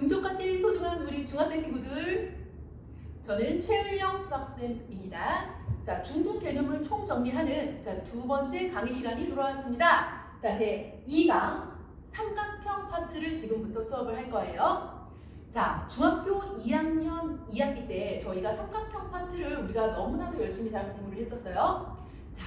금쪽같이 소중한 우리 중학생 친구들, 저는 최을령 수학쌤입니다. 자, 중등 개념을 총정리하는 두 번째 강의 시간이 돌아왔습니다. 자, 제 2강 삼각형 파트를 지금부터 수업을 할 거예요. 자, 중학교 2학년 2학기 때 저희가 삼각형 파트를 우리가 너무나도 열심히 잘 공부를 했었어요. 자,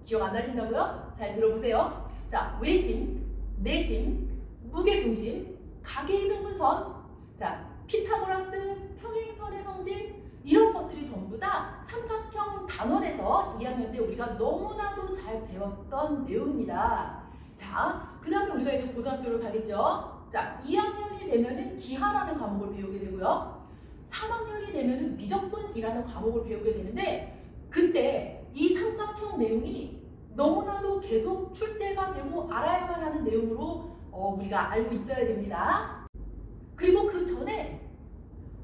기억 안 나신다고요? 잘 들어보세요. 자, 외심, 내심, 무게중심, 가계이등분선, 자, 피타고라스, 평행선의 성질, 이런 것들이 전부 다 삼각형 단원에서 2학년 때 우리가 너무나도 잘 배웠던 내용입니다. 자, 그 다음에 우리가 이제 고등학교를 가겠죠. 자, 2학년이 되면은 기하라는 과목을 배우게 되고요. 3학년이 되면은 미적분이라는 과목을 배우게 되는데, 그때 이 삼각형 내용이 너무나도 계속 출제가 되고 알아야만 하는 내용으로 우리가 알고 있어야 됩니다. 그리고 그 전에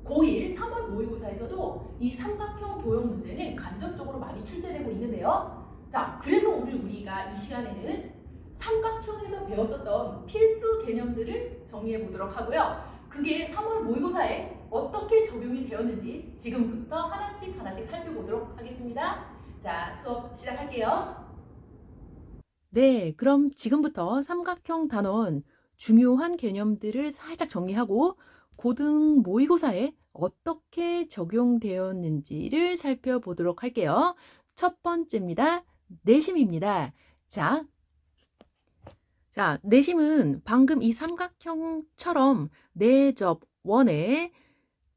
고1 3월 모의고사에서도 이 삼각형 도형 문제는 간접적으로 많이 출제되고 있는데요. 자, 그래서 오늘 우리가 이 시간에는 삼각형에서 배웠었던 필수 개념들을 정리해 보도록 하고요. 그게 3월 모의고사에 어떻게 적용이 되었는지 지금부터 하나씩 살펴보도록 하겠습니다. 자, 수업 시작할게요. 네, 그럼 지금부터 삼각형 단원 중요한 개념들을 살짝 정리하고 고등 모의고사에 어떻게 적용되었는지를 살펴보도록 할게요. 첫 번째입니다. 내심입니다. 자, 내심은 방금 이 삼각형처럼 내접원의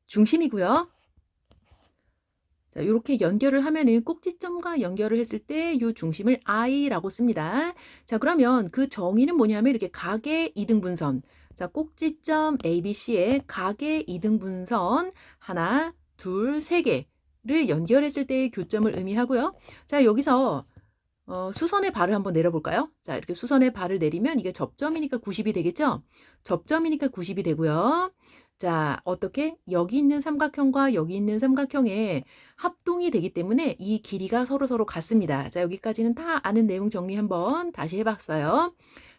중심이고요. 자, 이렇게 연결을 하면은 꼭지점과 연결을 했을 때 이 중심을 I라고 씁니다. 자, 그러면 그 정의는 뭐냐면 이렇게 가계 이등분선. 자, 꼭지점 ABC의 가계 이등분선 하나, 둘, 세 개를 연결했을 때의 교점을 의미하고요. 자, 여기서 수선의 발을 한번 내려볼까요? 자, 이렇게 수선의 발을 내리면 이게 접점이니까 90이 되겠죠? 접점이니까 90이 되고요. 자, 어떻게? 여기 있는 삼각형과 여기 있는 삼각형의 합동이 되기 때문에 이 길이가 서로 같습니다. 자, 여기까지는 다 아는 내용 정리 한번 다시 해봤어요.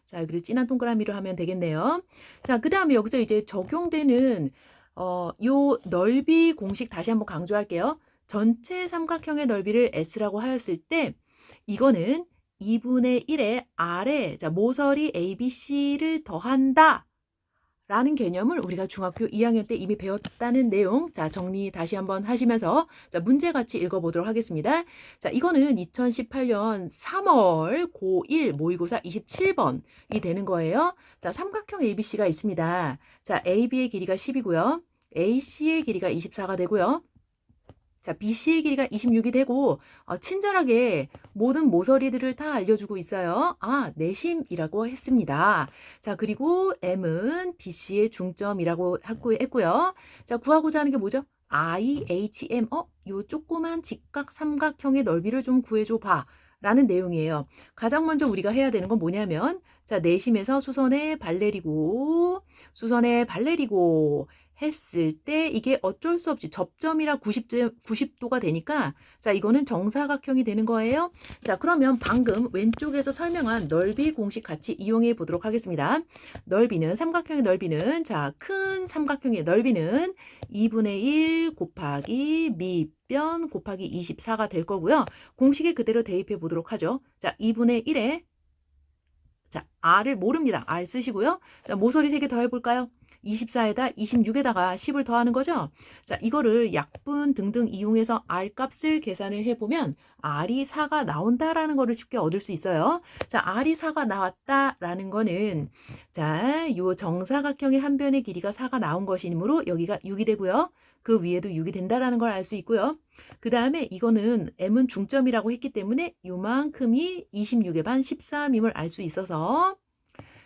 자, 여기를 진한 동그라미로 하면 되겠네요. 자, 그 다음에 여기서 이제 적용되는 요 넓이 공식 다시 한번 강조할게요. 전체 삼각형의 넓이를 S라고 하였을 때 이거는 2분의 1의 R에 자, 모서리 ABC를 더한다 라는 개념을 우리가 중학교 2학년 때 이미 배웠다는 내용, 자, 정리 다시 한번 하시면서 자, 문제 같이 읽어보도록 하겠습니다. 자, 이거는 2018년 3월 고1 모의고사 27번이 되는 거예요. 자, 삼각형 ABC가 있습니다. 자, AB의 길이가 10이고요. AC의 길이가 24가 되고요. 자, BC의 길이가 26이 되고 친절하게 모든 모서리들을 다 알려주고 있어요. 아, 내심이라고 했습니다. 자, 그리고 M은 BC의 중점이라고 했고요. 자, 구하고자 하는 게 뭐죠? IHM, 요 조그만 직각 삼각형의 넓이를 좀 구해줘 봐. 라는 내용이에요. 가장 먼저 우리가 해야 되는 건 뭐냐면, 자, 내심에서 수선에 발 내리고, 했을 때 이게 어쩔 수 없이 접점이라 90도가 되니까 자, 이거는 정사각형이 되는 거예요. 자, 그러면 방금 왼쪽에서 설명한 넓이 공식 같이 이용해 보도록 하겠습니다. 넓이는 삼각형의 넓이는 자, 큰 삼각형의 넓이는 2분의 1 곱하기 밑변 곱하기 24가 될 거고요. 공식에 그대로 대입해 보도록 하죠. 자, 2분의 1에 자, R을 모릅니다. R 쓰시고요. 자, 모서리 3개 더 해볼까요? 24에다 26에다가 10을 더하는 거죠. 자, 이거를 약분 등등 이용해서 R 값을 계산을 해보면 R이 4가 나온다라는 거를 쉽게 얻을 수 있어요. 자, R이 4가 나왔다라는 거는 자, 요 정사각형의 한 변의 길이가 4가 나온 것이므로 여기가 6이 되고요. 그 위에도 6이 된다라는 걸 알 수 있고요. 그 다음에 이거는 M은 중점이라고 했기 때문에 요만큼이 26의 반 13임을 알 수 있어서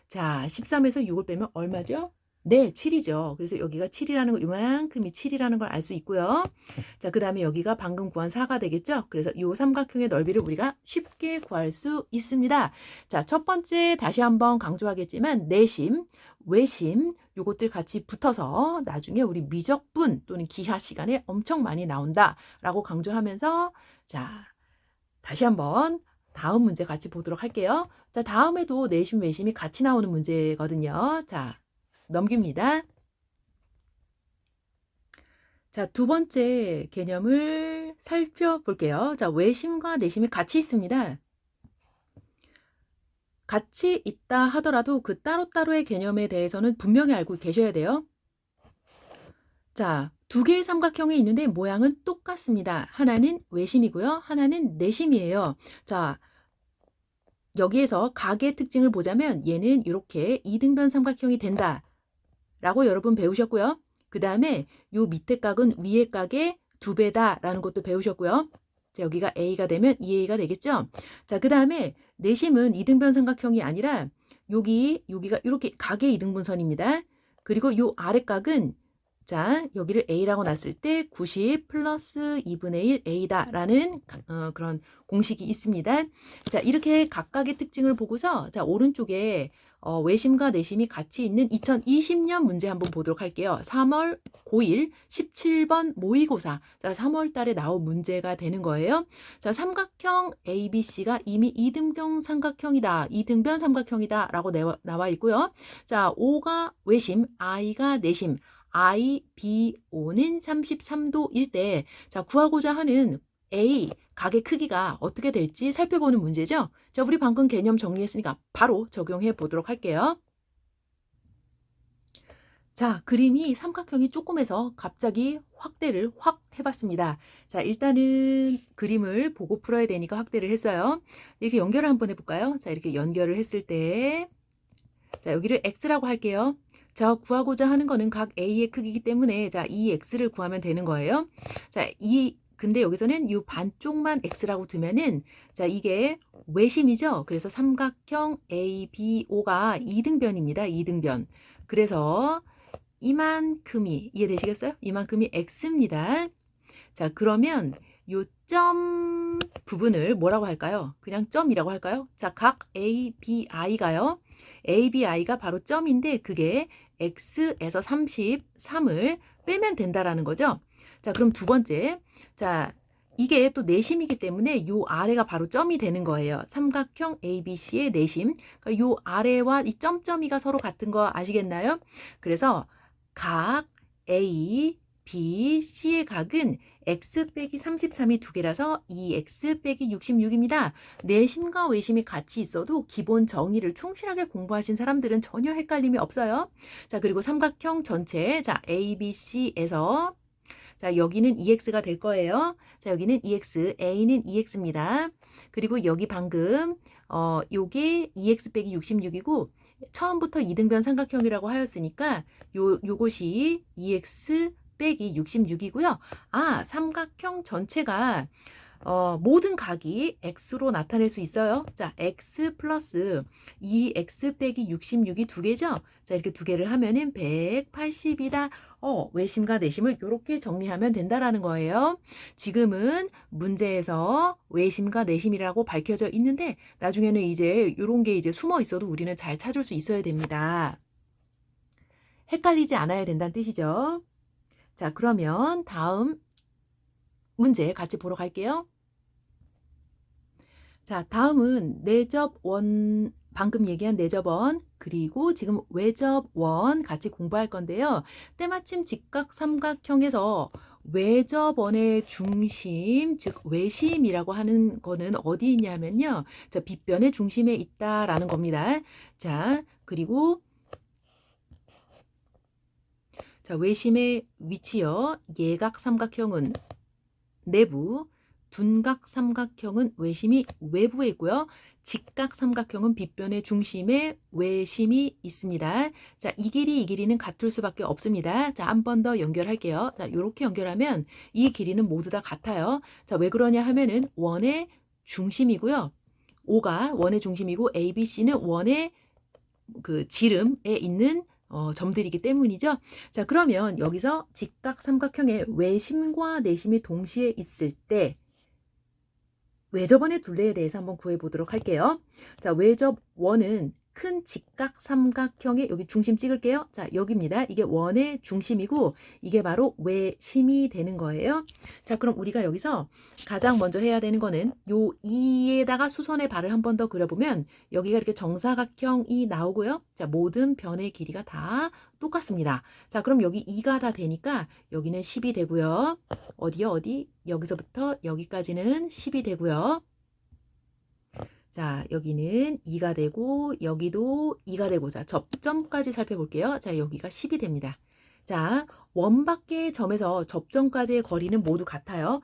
자, 13에서 6을 빼면 얼마죠? 네, 7이죠. 그래서 여기가 7이라는 거, 요만큼이 7이라는 걸 알 수 있고요. 자, 그 다음에 여기가 방금 구한 4가 되겠죠? 그래서 요 삼각형의 넓이를 우리가 쉽게 구할 수 있습니다. 자, 첫 번째 다시 한번 강조하겠지만 내심, 외심 요것들 같이 붙어서 나중에 우리 미적분 또는 기하 시간에 엄청 많이 나온다라고 강조하면서 자, 다시 한번 다음 문제 같이 보도록 할게요. 자, 다음에도 내심, 외심이 같이 나오는 문제거든요. 자, 넘깁니다. 자, 두 번째 개념을 살펴볼게요. 자, 외심과 내심이 같이 있습니다. 같이 있다 하더라도 그 따로따로의 개념에 대해서는 분명히 알고 계셔야 돼요. 자, 두 개의 삼각형이 있는데 모양은 똑같습니다. 하나는 외심이고요. 하나는 내심이에요. 자, 여기에서 각의 특징을 보자면 얘는 이렇게 이등변 삼각형이 된다 라고 여러분 배우셨고요. 그 다음에 요 밑에 각은 위에 각의 2배다 라는 것도 배우셨고요. 자, 여기가 A가 되면 2A가 되겠죠. 자, 그 다음에 내심은 이등변 삼각형이 아니라 여기가 이렇게 각의 이등분선입니다. 그리고 요 아래 각은 자, 여기를 A라고 놨을 때 90 플러스 2분의 1 A다 라는 그런 공식이 있습니다. 자, 이렇게 각각의 특징을 보고서 자, 오른쪽에 외심과 내심이 같이 있는 2020년 문제 한번 보도록 할게요. 3월 고1 17번 모의고사. 자, 3월 달에 나온 문제가 되는 거예요. 자, 삼각형 ABC가 이미 이등변 삼각형이다. 이등변 삼각형이다 라고 나와 있고요. 자, O가 외심, I가 내심. I, B, O는 33도일 때, 자, 구하고자 하는 A, 각의 크기가 어떻게 될지 살펴보는 문제죠. 자, 우리 방금 개념 정리했으니까 바로 적용해 보도록 할게요. 자, 그림이 삼각형이 조금해서 갑자기 확대를 확 해봤습니다. 자, 일단은 그림을 보고 풀어야 되니까 확대를 했어요. 이렇게 연결을 한번 해볼까요? 자, 이렇게 연결을 했을 때, 자, 여기를 X라고 할게요. 자, 구하고자 하는 거는 각 A의 크기이기 때문에 자, 이 X를 구하면 되는 거예요. 자, 근데 여기서는 이 반쪽만 X라고 두면은 자, 이게 외심이죠. 그래서 삼각형 ABO가 이등변입니다. 이등변. 그래서 이만큼이 이해되시겠어요? 이만큼이 X입니다. 자, 그러면 요 점 부분을 뭐라고 할까요? 그냥 점이라고 할까요? 자, 각 ABI가요. ABI가 바로 점인데 그게 X에서 33을 빼면 된다라는 거죠. 자, 그럼 두 번째. 자, 이게 또 내심이기 때문에 요 아래가 바로 점이 되는 거예요. 삼각형 ABC의 내심. 그러니까 요 아래와 이 점점이가 서로 같은 거 아시겠나요? 그래서 각 A, B, C의 각은 x 빼기 33이 두 개라서 2x 빼기 66입니다. 내심과 외심이 같이 있어도 기본 정의를 충실하게 공부하신 사람들은 전혀 헷갈림이 없어요. 자, 그리고 삼각형 전체, 자, ABC에서 자, 여기는 2x가 될 거예요. 자, 여기는 2x, A는 2x입니다. 그리고 여기 방금 요게 2x 빼기 66이고 처음부터 이등변 삼각형이라고 하였으니까 요것이 2x 빼기 66이고요. 아, 삼각형 전체가 모든 각이 x로 나타낼 수 있어요. 자, x 플러스 2x 빼기 66이 두 개죠. 자, 이렇게 두 개를 하면은 180이다. 외심과 내심을 이렇게 정리하면 된다라는 거예요. 지금은 문제에서 외심과 내심이라고 밝혀져 있는데 나중에는 이제 이런 게 이제 숨어 있어도 우리는 잘 찾을 수 있어야 됩니다. 헷갈리지 않아야 된다는 뜻이죠. 자, 그러면 다음 문제 같이 보러 갈게요. 자, 다음은 내접원, 방금 얘기한 내접원, 그리고 지금 외접원 같이 공부할 건데요. 때마침 직각삼각형에서 외접원의 중심, 즉 외심이라고 하는 거는 어디 있냐면요. 자, 빗변의 중심에 있다라는 겁니다. 자, 그리고 자, 외심의 위치요. 예각삼각형은 내부, 둔각삼각형은 외심이 외부에 있고요. 직각삼각형은 빗변의 중심에 외심이 있습니다. 자, 이 길이는 같을 수밖에 없습니다. 자, 한 번 더 연결할게요. 자, 이렇게 연결하면 이 길이는 모두 다 같아요. 자, 왜 그러냐 하면은 원의 중심이고요. O가 원의 중심이고 ABC는 원의 그 지름에 있는 점들이기 때문이죠. 자, 그러면 여기서 직각삼각형의 외심과 내심이 동시에 있을 때 외접원의 둘레에 대해서 한번 구해보도록 할게요. 자, 외접원은 큰 직각 삼각형의 여기 중심 찍을게요. 자, 여기입니다. 이게 원의 중심이고 이게 바로 외심이 되는 거예요. 자, 그럼 우리가 여기서 가장 먼저 해야 되는 거는 요 2에다가 수선의 발을 한 번 더 그려보면 여기가 이렇게 정사각형이 나오고요. 자, 모든 변의 길이가 다 똑같습니다. 자, 그럼 여기 2가 다 되니까 여기는 10이 되고요. 어디요? 어디? 여기서부터 여기까지는 10이 되고요. 자, 여기는 2가 되고 여기도 2가 되고 자, 접점까지 살펴볼게요. 자, 여기가 10이 됩니다. 자, 원 밖의 점에서 접점까지의 거리는 모두 같아요.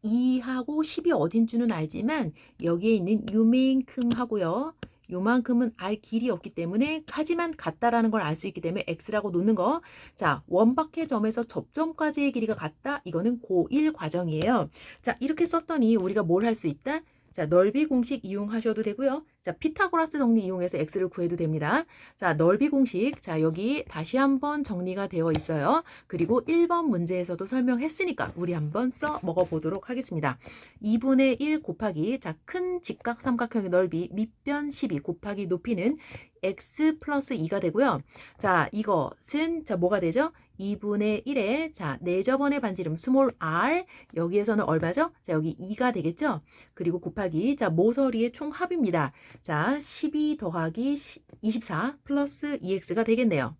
2하고 10이 어딘 줄은 알지만 여기에 있는 요만큼 하고요. 요만큼은 알 길이 없기 때문에 하지만 같다라는 걸 알 수 있기 때문에 x라고 놓는 거. 자, 원 밖의 점에서 접점까지의 길이가 같다. 이거는 고1 과정이에요. 자, 이렇게 썼더니 우리가 뭘 할 수 있다? 자, 넓이 공식 이용하셔도 되고요. 자, 피타고라스 정리 이용해서 x를 구해도 됩니다. 자, 넓이 공식. 자, 여기 다시 한번 정리가 되어 있어요. 그리고 1번 문제에서도 설명했으니까 우리 한번 써 먹어보도록 하겠습니다. 2분의 1 곱하기 자, 큰 직각 삼각형의 넓이 밑변 12 곱하기 높이는 x 플러스 2가 되고요. 자, 이것은 자, 뭐가 되죠? 2분의 1에 자, 내저번의 반지름 스몰 r 여기에서는 얼마죠? 자, 여기 2가 되겠죠? 그리고 곱하기 자, 모서리의 총합입니다. 자, 12 더하기 24 플러스 2x가 되겠네요.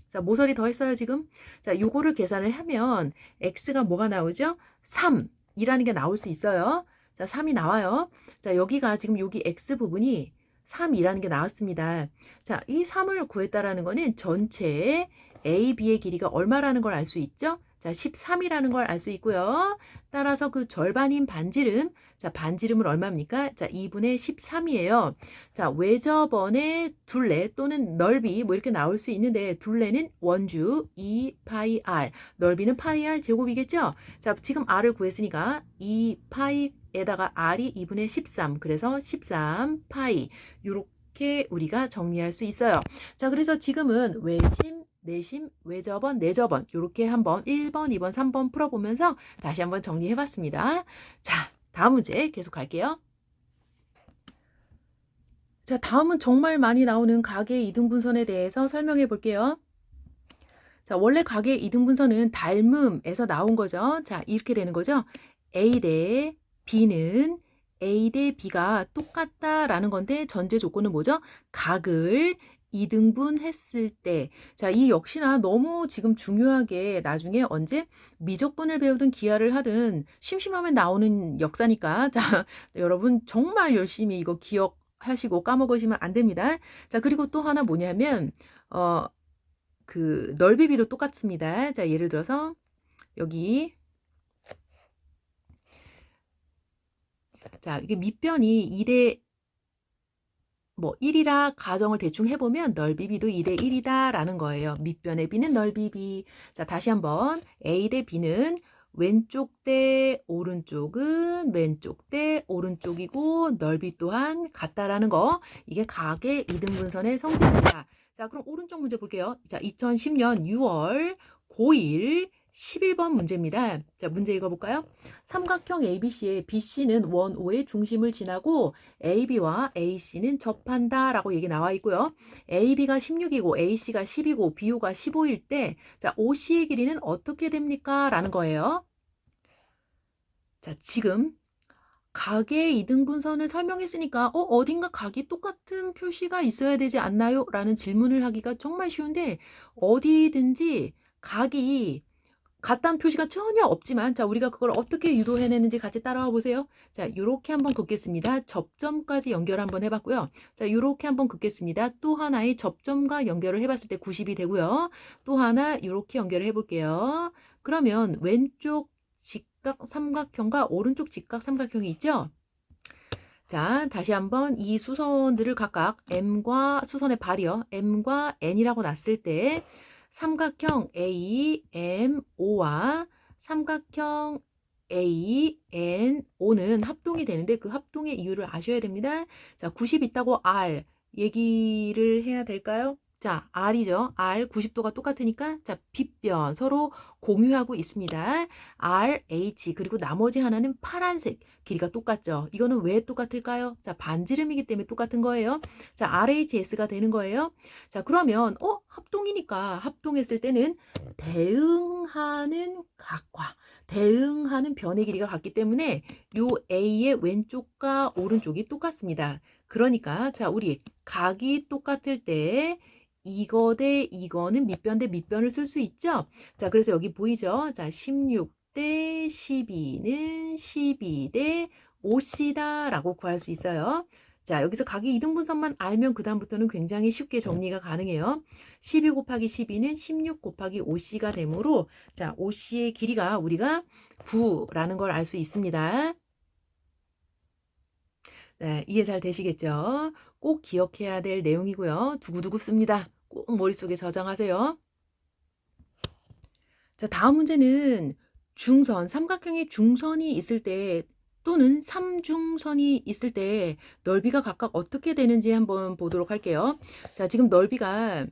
자, 모서리 더했어요, 지금. 자, 요거를 계산을 하면 x가 뭐가 나오죠? 3이라는 게 나올 수 있어요. 자, 3이 나와요. 자, 여기가 지금 여기 x 부분이 3이라는 게 나왔습니다. 자, 이 3을 구했다라는 거는 전체 A, B의 길이가 얼마라는 걸 알 수 있죠? 자, 13이라는 걸 알 수 있고요. 따라서 그 절반인 반지름, 자, 반지름은 얼마입니까? 자, 2분의 13이에요. 자, 외접원의 둘레 또는 넓이 뭐 이렇게 나올 수 있는데 둘레는 원주 2파이 r, 넓이는 파이 r 제곱이겠죠? 자, 지금 r을 구했으니까 2파이에다가 r이 2분의 13, 그래서 13파이 이렇게 우리가 정리할 수 있어요. 자, 그래서 지금은 외심, 내심, 외접원, 내접원 이렇게 한번 1번, 2번, 3번 풀어보면서 다시 한번 정리해봤습니다. 자, 다음 문제 계속 갈게요. 자, 다음은 정말 많이 나오는 각의 이등분선에 대해서 설명해 볼게요. 자, 원래 각의 이등분선은 닮음에서 나온 거죠. 자, 이렇게 되는 거죠. A 대 B는 A 대 B가 똑같다라는 건데 전제 조건은 뭐죠? 각을 2등분 했을 때. 자, 이 역시나 너무 지금 중요하게 나중에 언제 미적분을 배우든 기하를 하든 심심하면 나오는 역사니까. 자, 여러분 정말 열심히 이거 기억하시고 까먹으시면 안 됩니다. 자, 그리고 또 하나 뭐냐면 그 넓이비도 똑같습니다. 자, 예를 들어서 여기 자, 이게 밑변이 2대 뭐 1이라 가정을 대충 해보면 넓이비도 2대 1이다 라는 거예요. 밑변의 b는 넓이비. 자, 다시 한번 A 대 B는 왼쪽 대 오른쪽은 왼쪽 대 오른쪽이고 넓이 또한 같다라는 거. 이게 각의 이등분선의 성질입니다. 자, 그럼 오른쪽 문제 볼게요. 자, 2010년 6월 고1 11번 문제입니다. 자, 문제 읽어볼까요? 삼각형 ABC의 BC는 원 O의 중심을 지나고 AB와 AC는 접한다 라고 얘기 나와 있고요. AB가 16이고 AC가 10이고 BO가 15일 때 자, OC의 길이는 어떻게 됩니까? 라는 거예요. 자, 지금 각의 이등분선을 설명했으니까 어딘가 각이 똑같은 표시가 있어야 되지 않나요? 라는 질문을 하기가 정말 쉬운데 어디든지 각이 같다는 표시가 전혀 없지만 자, 우리가 그걸 어떻게 유도해내는지 같이 따라와 보세요. 자, 요렇게 한번 긋겠습니다. 접점까지 연결 한번 해봤고요. 자, 요렇게 한번 긋겠습니다. 또 하나의 접점과 연결을 해봤을 때 90이 되고요. 또 하나 요렇게 연결을 해볼게요. 그러면 왼쪽 직각 삼각형과 오른쪽 직각 삼각형이 있죠? 자, 다시 한번 이 수선들을 각각 M과 수선의 발이요. M과 N이라고 놨을 때 삼각형 AMO와 삼각형 ANO는 합동이 되는데 그 합동의 이유를 아셔야 됩니다. 자, 90 있다고 R 얘기를 해야 될까요? 자, R이죠. R 90도가 똑같으니까 자, 빗변 서로 공유하고 있습니다. R, H 그리고 나머지 하나는 파란색 길이가 똑같죠. 이거는 왜 똑같을까요? 자, 반지름이기 때문에 똑같은 거예요. 자, RHS가 되는 거예요. 자, 그러면 합동이니까 합동했을 때는 대응하는 각과 대응하는 변의 길이가 같기 때문에 요 A의 왼쪽과 오른쪽이 똑같습니다. 그러니까 자, 우리 각이 똑같을 때 이거 대 이거는 밑변 대 밑변을 쓸 수 있죠. 자, 그래서 여기 보이죠? 자, 16 대 12는 12 대 5C다 라고 구할 수 있어요. 자, 여기서 각의 이등분선만 알면 그 다음부터는 굉장히 쉽게 정리가 가능해요. 12 곱하기 12는 16 곱하기 5C가 되므로 자, 5C의 길이가 우리가 9라는 걸 알 수 있습니다. 네, 이해 잘 되시겠죠? 꼭 기억해야 될 내용이고요. 두고두고 씁니다. 꼭 머릿속에 저장하세요. 자, 다음 문제는 중선, 삼각형의 중선이 있을 때 또는 삼중선이 있을 때 넓이가 각각 어떻게 되는지 한번 보도록 할게요. 자, 지금 넓이가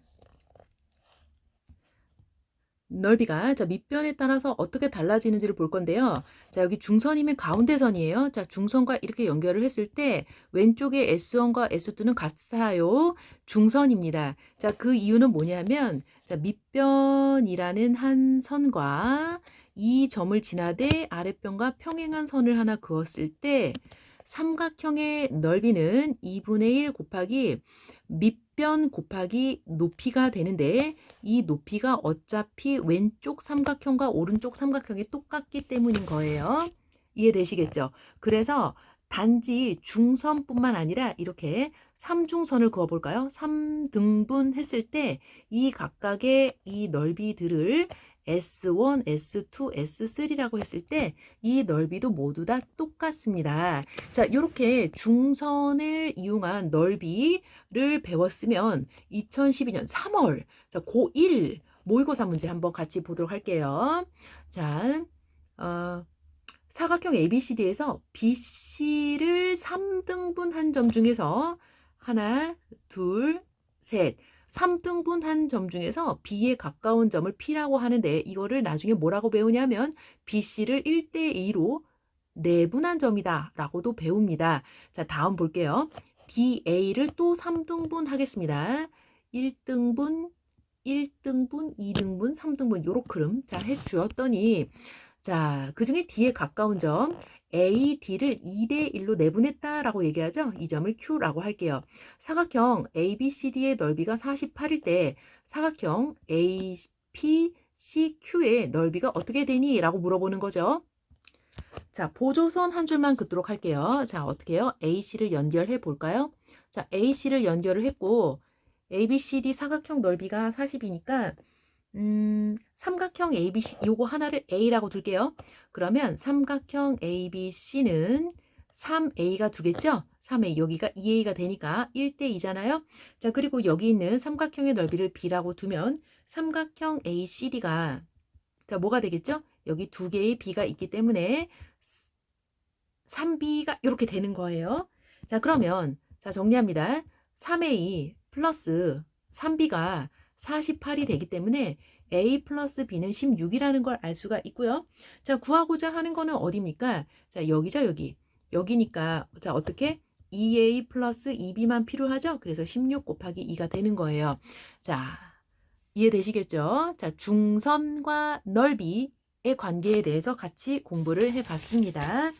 자, 밑변에 따라서 어떻게 달라지는지를 볼 건데요. 자, 여기 중선이면 가운데선이에요. 자, 중선과 이렇게 연결을 했을 때 왼쪽에 S1과 S2는 같아요. 중선입니다. 자, 그 이유는 뭐냐면 자, 밑변이라는 한 선과 이 점을 지나되 아랫변과 평행한 선을 하나 그었을 때 삼각형의 넓이는 2분의 1 곱하기 밑변 곱하기 높이가 되는데 이 높이가 어차피 왼쪽 삼각형과 오른쪽 삼각형이 똑같기 때문인 거예요. 이해되시겠죠? 그래서 단지 중선뿐만 아니라 이렇게 삼중선을 그어볼까요? 3등분 했을 때 이 각각의 이 넓이들을 S1, S2, S3라고 했을 때 이 넓이도 모두 다 똑같습니다. 자, 이렇게 중선을 이용한 넓이를 배웠으면 2012년 3월 자, 고1 모의고사 문제 한번 같이 보도록 할게요. 자, 사각형 ABCD에서 BC를 3등분 한 점 중에서 하나, 둘, 셋 3등분 한 점 중에서 B에 가까운 점을 P라고 하는데 이거를 나중에 뭐라고 배우냐면 BC를 1대2로 내분한 점이다 라고도 배웁니다. 자, 다음 볼게요. DA를 또 3등분 하겠습니다. 1등분, 1등분, 2등분, 3등분 요렇게 흐름 자, 해주었더니 자, 그 중에 D에 가까운 점 A, D를 2대1로 내분했다라고 얘기하죠. 이 점을 Q라고 할게요. 사각형 ABCD의 넓이가 48일 때 사각형 APCQ의 넓이가 어떻게 되니? 라고 물어보는 거죠. 자, 보조선 한 줄만 긋도록 할게요. 자, 어떻게 해요? AC를 연결해 볼까요? 자, AC를 연결을 했고 ABCD 사각형 넓이가 40이니까 삼각형 ABC 요거 하나를 A라고 둘게요. 그러면 삼각형 ABC는 3A가 두겠죠? 3A 여기가 2A가 되니까 1대2잖아요. 자, 그리고 여기 있는 삼각형의 넓이를 B라고 두면 삼각형 ACD가 자, 뭐가 되겠죠? 여기 두 개의 B가 있기 때문에 3B가 이렇게 되는 거예요. 자, 그러면 자, 정리합니다. 3A 플러스 3B가 48이 되기 때문에 A 플러스 B는 16이라는 걸 알 수가 있고요. 자, 구하고자 하는 거는 어디입니까? 자, 여기죠, 여기. 여기니까, 자, 어떻게? 2A 플러스 2B만 필요하죠? 그래서 16 곱하기 2가 되는 거예요. 자, 이해되시겠죠? 자, 중선과 넓이의 관계에 대해서 같이 공부를 해봤습니다.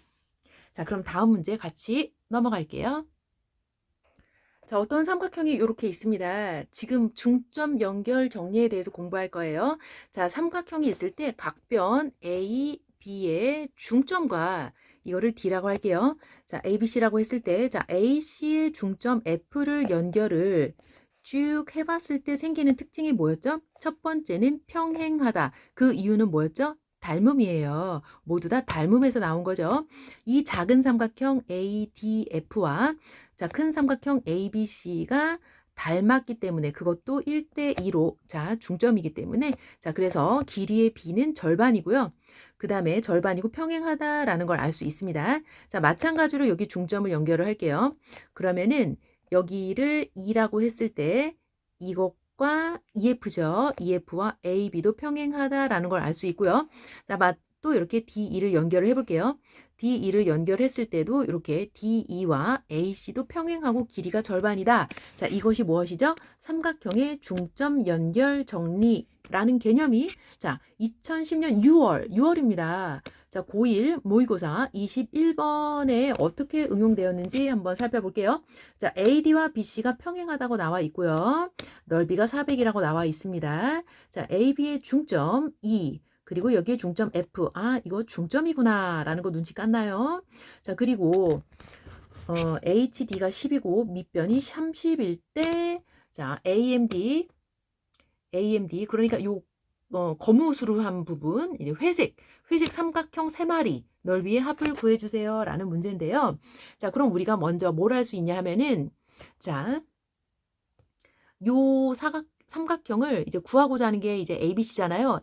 자, 그럼 다음 문제 같이 넘어갈게요. 자, 어떤 삼각형이 이렇게 있습니다. 지금 중점 연결 정리에 대해서 공부할 거예요. 자, 삼각형이 있을 때 각변 A, B의 중점과 이거를 D라고 할게요. 자, ABC라고 했을 때, 자, AC의 중점 F를 연결을 쭉 해봤을 때 생기는 특징이 뭐였죠? 첫 번째는 평행하다. 그 이유는 뭐였죠? 닮음이에요. 모두 다 닮음에서 나온 거죠. 이 작은 삼각형 ADF와 자, 큰 삼각형 ABC가 닮았기 때문에 그것도 1대2로 자, 중점이기 때문에 자, 그래서 길이의 B는 절반이고요. 그 다음에 절반이고 평행하다라는 걸 알 수 있습니다. 자, 마찬가지로 여기 중점을 연결을 할게요. 그러면은 여기를 2라고 했을 때 이것과 E축과 EF죠. EF와 AB도 평행하다라는 걸 알 수 있고요. 자, 또 이렇게 DE를 연결을 해볼게요. DE를 연결했을 때도 이렇게 DE와 AC도 평행하고 길이가 절반이다. 자, 이것이 무엇이죠? 삼각형의 중점 연결 정리라는 개념이 자, 2010년 6월입니다. 자, 고1 모의고사 21번에 어떻게 응용되었는지 한번 살펴볼게요. 자, AD와 BC가 평행하다고 나와 있고요. 넓이가 400이라고 나와 있습니다. 자, AB의 중점 E, 그리고 여기에 중점 F. 아, 이거 중점이구나 라는 거 눈치 깠나요? 자, 그리고 HD가 10이고 밑변이 30일 때 자, AMD 그러니까 요 거무스루한 부분, 회색 삼각형 3마리 넓이의 합을 구해주세요 라는 문제인데요. 자, 그럼 우리가 먼저 뭘 할 수 있냐 하면은 자, 요 삼각형을 이제 구하고자 하는 게 이제 ABC잖아요.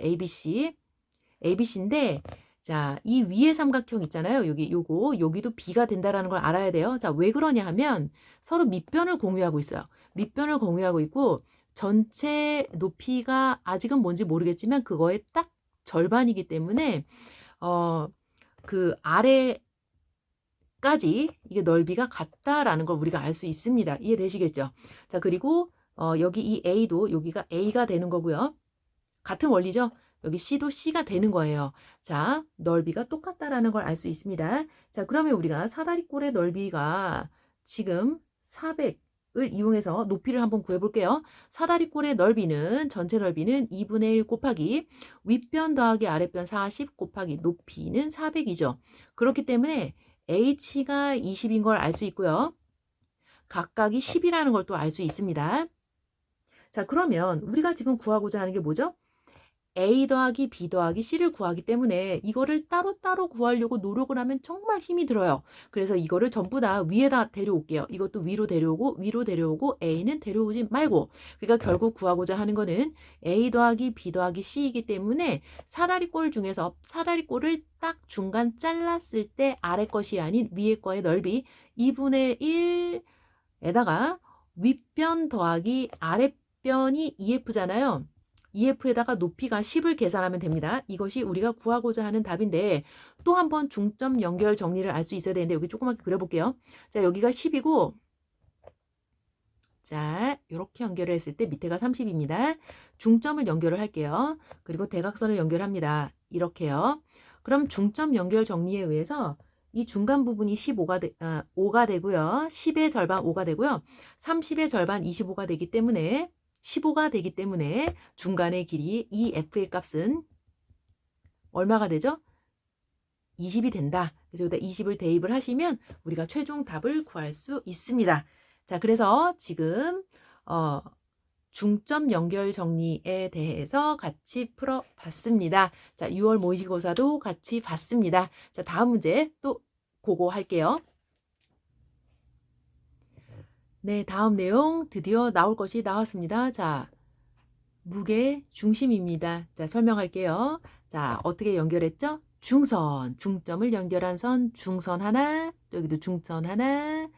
ABC인데 자, 이 위에 삼각형 있잖아요. 여기도 B가 된다라는 걸 알아야 돼요. 자, 왜 그러냐 하면 서로 밑변을 공유하고 있어요. 밑변을 공유하고 있고 전체 높이가 아직은 뭔지 모르겠지만 그거의 딱 절반이기 때문에 그 아래까지 이게 넓이가 같다라는 걸 우리가 알 수 있습니다. 이해되시겠죠? 자, 그리고 여기 이 A도 여기가 A가 되는 거고요. 같은 원리죠? 여기 C도 C가 되는 거예요. 자, 넓이가 똑같다라는 걸 알 수 있습니다. 자, 그러면 우리가 사다리꼴의 넓이가 지금 400을 이용해서 높이를 한번 구해볼게요. 사다리꼴의 넓이는 전체 넓이는 2분의 1 곱하기 윗변 더하기 아랫변 40 곱하기 높이는 400이죠. 그렇기 때문에 H가 20인 걸 알 수 있고요. 각각이 10이라는 걸 또 알 수 있습니다. 자, 그러면 우리가 지금 구하고자 하는 게 뭐죠? A 더하기 B 더하기 C를 구하기 때문에 이거를 따로따로 구하려고 노력을 하면 정말 힘이 들어요. 그래서 이거를 전부 다 위에다 데려올게요. 이것도 위로 데려오고 A는 데려오지 말고. 그러니까 결국 구하고자 하는 거는 A 더하기 B 더하기 C이기 때문에 사다리꼴 중에서 사다리꼴을 딱 중간 잘랐을 때 아래 것이 아닌 위에 거의 넓이 2분의 1에다가 윗변 더하기 아랫변이 EF잖아요. EF에다가 높이가 10을 계산하면 됩니다. 이것이 우리가 구하고자 하는 답인데 또 한번 중점 연결 정리를 알 수 있어야 되는데 여기 조그맣게 그려볼게요. 자, 여기가 10이고 자, 이렇게 연결을 했을 때 밑에가 30입니다. 중점을 연결을 할게요. 그리고 대각선을 연결합니다. 이렇게요. 그럼 중점 연결 정리에 의해서 이 중간 부분이 5가 되고요. 10의 절반 5가 되고요. 30의 절반 25가 되기 때문에 15가 되기 때문에 중간의 길이 EF의 값은 얼마가 되죠? 20이 된다. 그래서 여기다 20을 대입을 하시면 우리가 최종 답을 구할 수 있습니다. 자, 그래서 지금 중점 연결 정리에 대해서 같이 풀어봤습니다. 자, 6월 모의고사도 같이 봤습니다. 자, 다음 문제 또 그거 할게요. 네, 다음 내용 드디어 나올 것이 나왔습니다. 자, 무게 중심입니다. 자, 설명할게요. 자, 어떻게 연결했죠? 중선, 중점을 연결한 선, 중선 하나, 또 여기도 중선 하나,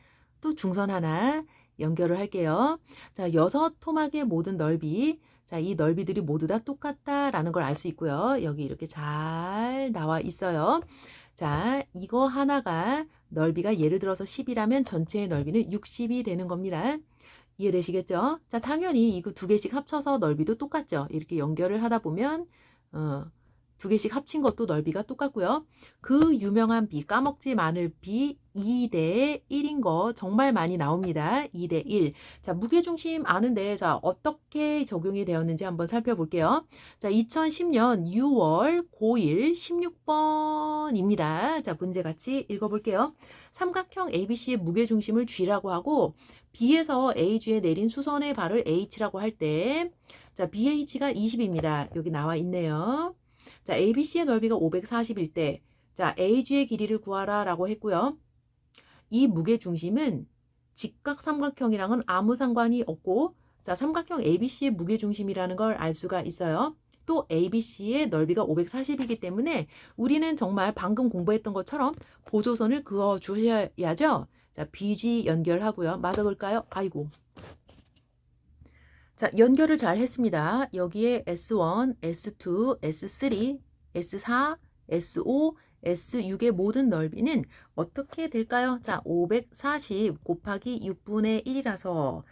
또 중선 하나 연결을 할게요. 자, 6토막의 모든 넓이, 자, 이 넓이들이 모두 다 똑같다라는 걸 알 수 있고요. 여기 이렇게 잘 나와 있어요. 자, 이거 하나가 넓이가 예를 들어서 10이라면 전체의 넓이는 60이 되는 겁니다. 이해되시겠죠? 자, 당연히 이거 두 개씩 합쳐서 넓이도 똑같죠. 이렇게 연결을 하다 보면 두 개씩 합친 것도 넓이가 똑같고요. 그 유명한 비, 까먹지 마늘 비 2대 1인 거 정말 많이 나옵니다. 2대 1. 자, 무게중심 아는데 자, 어떻게 적용이 되었는지 한번 살펴볼게요. 자, 2010년 6월 고1 16번입니다. 자, 문제 같이 읽어볼게요. 삼각형 ABC의 무게중심을 G라고 하고 B에서 AG에 내린 수선의 발을 H라고 할 때 자, BH가 20입니다. 여기 나와 있네요. 자, ABC의 넓이가 540일 때, 자, AG의 길이를 구하라 라고 했고요. 이 무게중심은 직각 삼각형이랑은 아무 상관이 없고, 자, 삼각형 ABC의 무게중심이라는 걸 알 수가 있어요. 또 ABC의 넓이가 540이기 때문에 우리는 정말 방금 공부했던 것처럼 보조선을 그어 주셔야죠. 자, BG 연결하고요. 맞아 볼까요? 아이고. 자, 연결을 잘 했습니다. 여기에 S1, S2, S3, S4, S5, S6의 모든 넓이는 어떻게 될까요? 자, 540 곱하기 6분의 1이라서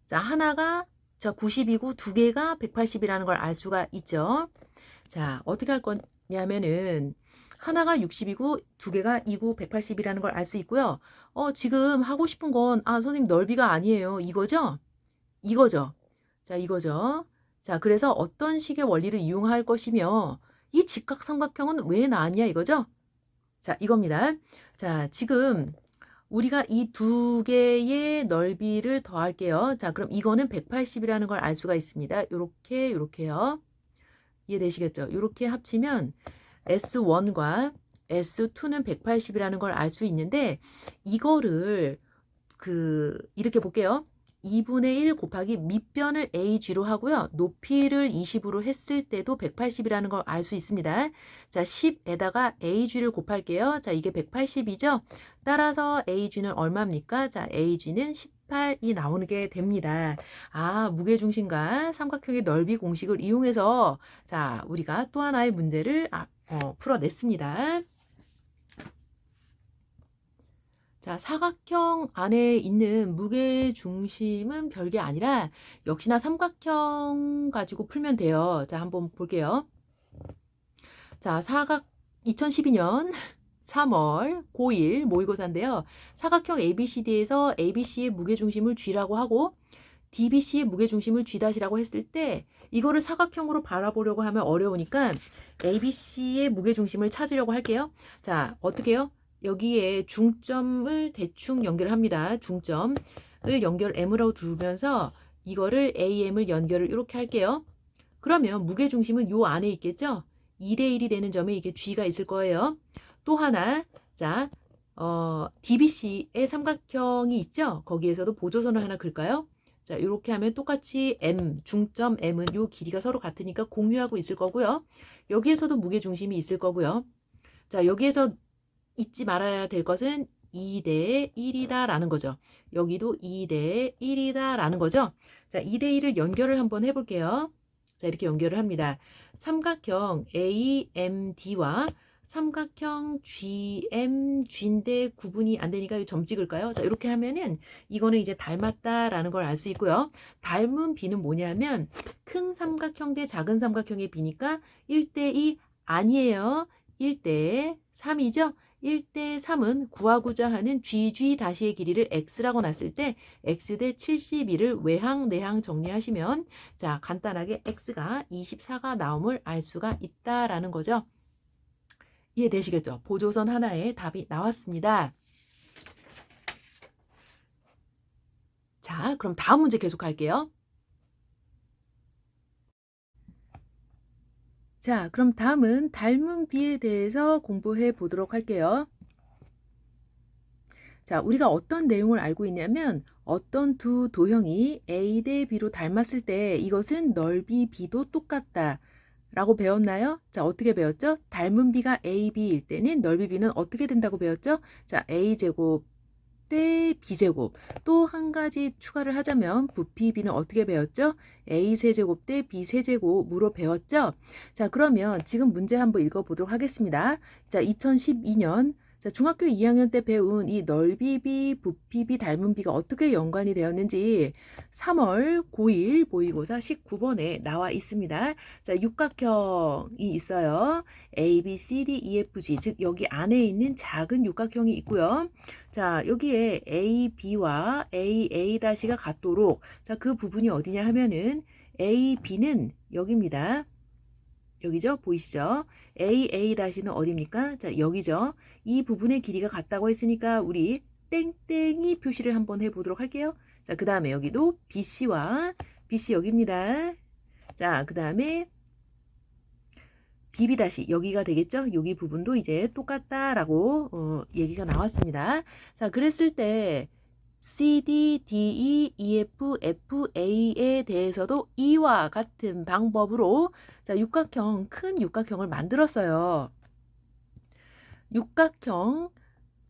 자, 하나가 90이고 두 개가 180이라는 걸 알 수가 있죠. 자, 어떻게 할 거냐면은 하나가 60이고 두 개가 2구 180이라는 걸 알 수 있고요. 지금 하고 싶은 건 선생님 넓이가 아니에요. 이거죠? 이거죠. 자, 이거죠. 자, 그래서 어떤 식의 원리를 이용할 것이며 이 직각삼각형은 왜 나왔냐 이거죠? 자, 이겁니다. 자, 지금 우리가 이 두 개의 넓이를 더할게요. 자, 그럼 이거는 180이라는 걸 알 수가 있습니다. 요렇게요. 이해되시겠죠? 요렇게 합치면 S1과 S2는 180이라는 걸 알 수 있는데 이거를 이렇게 볼게요. 2분의 1 곱하기 밑변을 AG로 하고요. 높이를 20으로 했을 때도 180이라는 걸 알 수 있습니다. 자, 10에다가 AG를 곱할게요. 자, 이게 180이죠? 따라서 AG는 얼마입니까? 자, AG는 18이 나오게 됩니다. 무게중심과 삼각형의 넓이 공식을 이용해서 자, 우리가 또 하나의 문제를 풀어냈습니다. 자, 사각형 안에 있는 무게 중심은 별게 아니라 역시나 삼각형 가지고 풀면 돼요. 자, 한번 볼게요. 자, 2012년 3월 고1 모의고사인데요. 사각형 ABCD에서 ABC의 무게 중심을 G라고 하고 DBC의 무게 중심을 G'라고 했을 때 이거를 사각형으로 바라보려고 하면 어려우니까 ABC의 무게 중심을 찾으려고 할게요. 자, 어떻게 해요? 여기에 중점을 대충 연결합니다. 중점을 연결 M으로 두면서 이거를 AM을 연결을 이렇게 할게요. 그러면 무게중심은 요 안에 있겠죠? 2대1이 되는 점에 이게 G가 있을 거예요. 또 하나, 자, DBC의 삼각형이 있죠? 거기에서도 보조선을 하나 그을까요? 자, 이렇게 하면 똑같이 M, 중점 M은 요 길이가 서로 같으니까 공유하고 있을 거고요. 여기에서도 무게중심이 있을 거고요. 자, 여기에서 잊지 말아야 될 것은 2대 1이다 라는 거죠. 여기도 2대 1이다 라는 거죠. 자, 2대 1을 연결을 한번 해볼게요. 자, 이렇게 연결을 합니다. 삼각형 AMD와 삼각형 GMG인데 구분이 안 되니까 점 찍을까요? 자, 이렇게 하면은 이거는 이제 닮았다라는 걸 알 수 있고요. 닮은 비는 뭐냐면 큰 삼각형 대 작은 삼각형의 비니까 1대2 아니에요. 1대 3이죠. 1대 3은 구하고자 하는 GG-의 길이를 X라고 놨을 때 X 대 72를 외항, 내항 정리하시면 자, 간단하게 X가 24가 나옴을 알 수가 있다라는 거죠. 이해되시겠죠? 보조선 하나에 답이 나왔습니다. 자, 그럼 다음 문제 계속 할게요. 자, 그럼 다음은 닮은 비에 대해서 공부해 보도록 할게요. 자, 우리가 어떤 내용을 알고 있냐면 어떤 두 도형이 A 대 B로 닮았을 때 이것은 넓이 B도 똑같다 라고 배웠나요? 자, 어떻게 배웠죠? 닮은 B가 AB일 때는 넓이 B는 어떻게 된다고 배웠죠? 자, A제곱 대 B제곱. 또 한 가지 추가를 하자면 부피 B는 어떻게 배웠죠? A세제곱 대 B세제곱으로 배웠죠? 자, 그러면 지금 문제 한번 읽어보도록 하겠습니다. 자, 2012년 자, 중학교 2학년 때 배운 이 넓이 B, 부피 B, 닮은 B가 어떻게 연관이 되었는지 3월 고1 모의고사 19번에 나와 있습니다. 자, 육각형이 있어요. A, B, C, D, E, F, G. 즉, 여기 안에 있는 작은 육각형이 있고요. 자, 여기에 A, B와 A, A-가 같도록 자, 그 부분이 어디냐 하면은 A, B는 여기입니다. 여기죠? 보이시죠? AA-는 어디입니까? 자, 여기죠? 이 부분의 길이가 같다고 했으니까 우리 땡땡이 표시를 한번 해보도록 할게요. 자, 그 다음에 여기도 BC와 BC 여기입니다. 자, 그 다음에 BB 여기가 되겠죠? 여기 부분도 이제 똑같다라고 얘기가 나왔습니다. 자, 그랬을 때 C, D, D, E, F, F, A에 대해서도 이와 같은 방법으로 자, 육각형, 큰 육각형을 만들었어요. 육각형,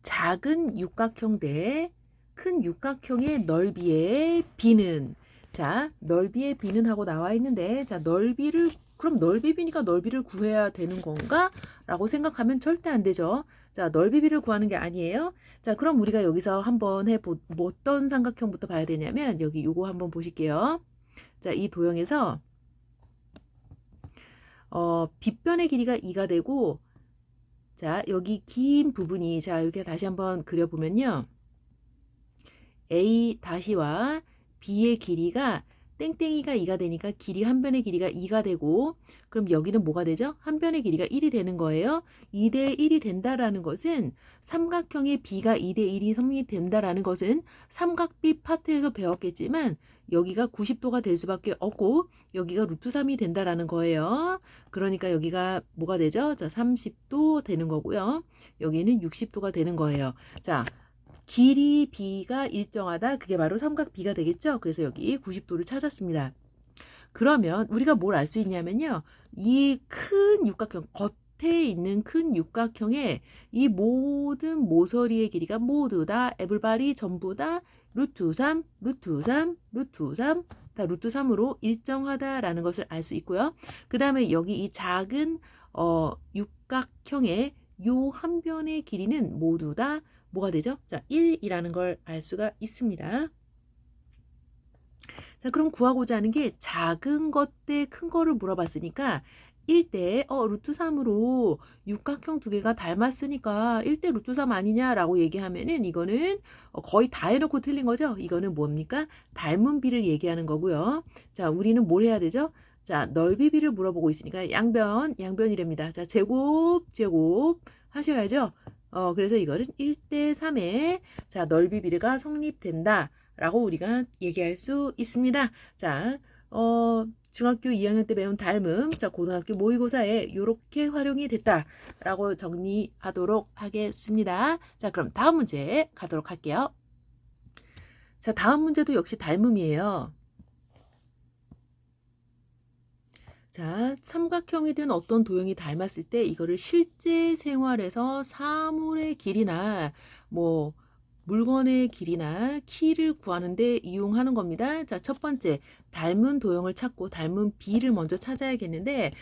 작은 육각형 대 큰 육각형의 넓이의 B는 자, 넓이의 b는 하고 나와 있는데, 자, 그럼 넓이 b니까 넓이를 구해야 되는 건가? 라고 생각하면 절대 안 되죠. 자, 넓이 b를 구하는 게 아니에요. 자, 그럼 우리가 여기서 한번 뭐 어떤 삼각형부터 봐야 되냐면, 여기 요거 한번 보실게요. 자, 이 도형에서, 빗변의 길이가 2가 되고, 자, 여기 긴 부분이, 자, 이렇게 다시 한번 그려보면요. A 다시와 B의 길이가 땡땡이가 2가 되니까 길이 한 변의 길이가 2가 되고, 그럼 여기는 뭐가 되죠? 한 변의 길이가 1이 되는 거예요. 2대 1이 된다라는 것은 삼각형의 B가 2대 1이 성립된다라는 것은 삼각비 파트에서 배웠겠지만 여기가 90도가 될 수밖에 없고 여기가 루트 3이 된다라는 거예요. 그러니까 여기가 뭐가 되죠? 자, 30도 되는 거고요. 여기는 60도가 되는 거예요. 자, 길이 B가 일정하다. 그게 바로 삼각 B가 되겠죠. 그래서 여기 90도를 찾았습니다. 그러면 우리가 뭘 알 수 있냐면요. 이 큰 육각형, 겉에 있는 큰 육각형의 이 모든 모서리의 길이가 모두 다 에블바리 전부 다 루트 3, 루트 3, 루트 3, 다 루트 3으로 일정하다라는 것을 알 수 있고요. 그 다음에 여기 이 작은 육각형의 요 한 변의 길이는 모두 다 뭐가 되죠? 자, 1이라는 걸 알 수가 있습니다. 자, 그럼 구하고자 하는 게 작은 것 대 큰 거를 물어봤으니까 1대 루트 3으로 육각형 두 개가 닮았으니까 1대 루트 3 아니냐라고 얘기하면은 이거는 거의 다 해놓고 틀린 거죠. 이거는 뭡니까? 닮은 비를 얘기하는 거고요. 자, 우리는 뭘 해야 되죠? 자, 넓이 비를 물어보고 있으니까 양변이랍니다. 자, 제곱 하셔야죠. 그래서 이거는 1대 3의 자, 넓이 비례가 성립된다. 라고 우리가 얘기할 수 있습니다. 자, 중학교 2학년 때 배운 닮음, 자, 고등학교 모의고사에 이렇게 활용이 됐다라고 정리하도록 하겠습니다. 자, 그럼 다음 문제 가도록 할게요. 자, 다음 문제도 역시 닮음이에요. 자, 삼각형이든 어떤 도형이 닮았을 때 이거를 실제 생활에서 사물의 길이나 뭐 물건의 길이나 키를 구하는 데 이용하는 겁니다. 자, 첫 번째, 닮은 도형을 찾고 닮은 B를 먼저 찾아야겠는데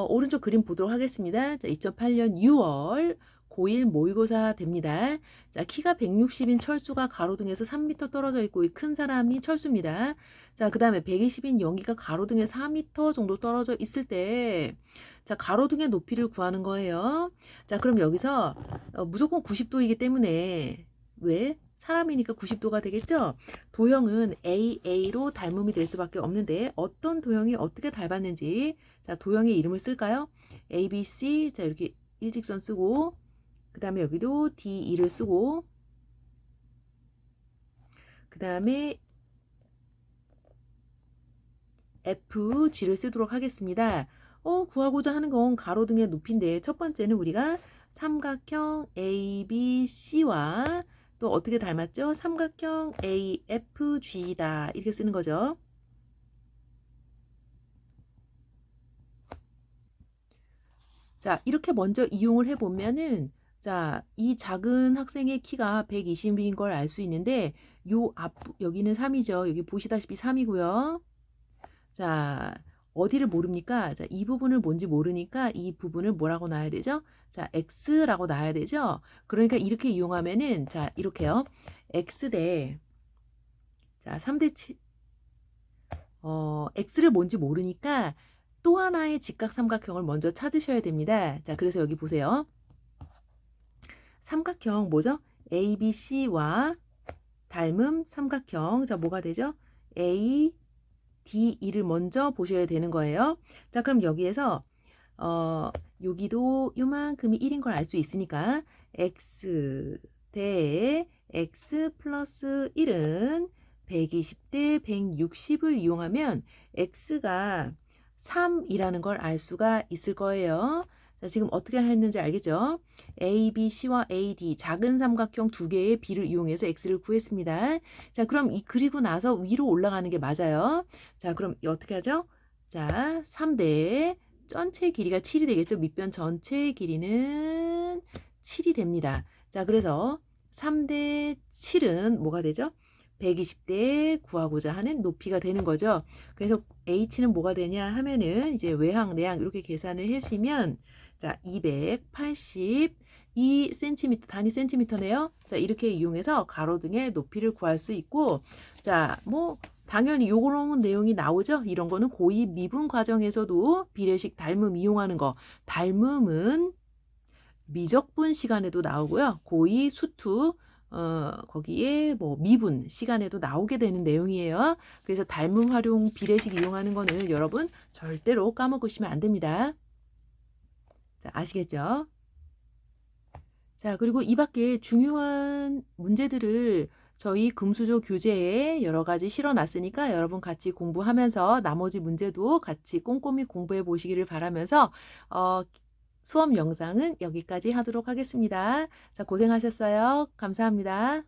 오른쪽 그림 보도록 하겠습니다. 자, 2008년 6월 고1 모의고사 됩니다. 자, 키가 160인 철수가 가로등에서 3m 떨어져 있고 이 큰 사람이 철수입니다. 자, 그 다음에 120인 영희가 가로등에 4m 정도 떨어져 있을 때 자, 가로등의 높이를 구하는 거예요. 자, 그럼 여기서 무조건 90도이기 때문에 왜? 사람이니까 90도가 되겠죠? 도형은 AA로 닮음이 될 수밖에 없는데 어떤 도형이 어떻게 닮았는지 자, 도형의 이름을 쓸까요? ABC 자, 이렇게 일직선 쓰고 그 다음에 여기도 D2를 쓰고 그 다음에 FG를 쓰도록 하겠습니다. 구하고자 하는 건 가로등의 높이인데 첫 번째는 우리가 삼각형 ABC와 또 어떻게 닮았죠? 삼각형 AFG다 이렇게 쓰는 거죠. 자, 이렇게 먼저 이용을 해보면은 자, 이 작은 학생의 키가 120인 걸 알 수 있는데 여기는 3이죠. 여기 보시다시피 3이고요. 자, 어디를 모릅니까? 자, 이 부분을 뭔지 모르니까 이 부분을 뭐라고 놔야 되죠? 자, x라고 놔야 되죠? 그러니까 이렇게 이용하면은 자, 이렇게요. x 대 자, 3대 7 x를 뭔지 모르니까 또 하나의 직각삼각형을 먼저 찾으셔야 됩니다. 자, 그래서 여기 보세요. 삼각형 뭐죠? ABC와 닮음 삼각형. 자, 뭐가 되죠? A, D2를 먼저 보셔야 되는 거예요. 자, 그럼 여기에서 여기도 요만큼이 1인 걸 알 수 있으니까 x 대 x 플러스 1은 120 대 160을 이용하면 x가 3이라는 걸 알 수가 있을 거예요. 자, 지금 어떻게 했는지 알겠죠? A, B, C와 A, D 작은 삼각형 두 개의 B를 이용해서 X를 구했습니다. 자, 그럼 그리고 나서 위로 올라가는 게 맞아요. 자, 그럼 어떻게 하죠? 자, 3대 전체 길이가 7이 되겠죠? 밑변 전체 길이는 7이 됩니다. 자, 그래서 3대 7은 뭐가 되죠? 120대 구하고자 하는 높이가 되는 거죠. 그래서 h는 뭐가 되냐 하면은 이제 외항, 내항 이렇게 계산을 하시면 자, 282cm 단위 센티미터네요. 자, 이렇게 이용해서 가로등의 높이를 구할 수 있고 자, 뭐 당연히 요런 내용이 나오죠. 이런 거는 고2 미분 과정에서도 비례식 닮음 이용하는 거. 닮음은 미적분 시간에도 나오고요. 고2 수투 거기에 뭐 미분 시간에도 나오게 되는 내용이에요. 그래서 닮음 활용 비례식 이용하는 거는 여러분 절대로 까먹으시면 안 됩니다. 자, 아시겠죠? 자, 그리고 이 밖에 중요한 문제들을 저희 금수저 교재에 여러 가지 실어놨으니까 여러분 같이 공부하면서 나머지 문제도 같이 꼼꼼히 공부해 보시기를 바라면서 수업 영상은 여기까지 하도록 하겠습니다. 자, 고생하셨어요. 감사합니다.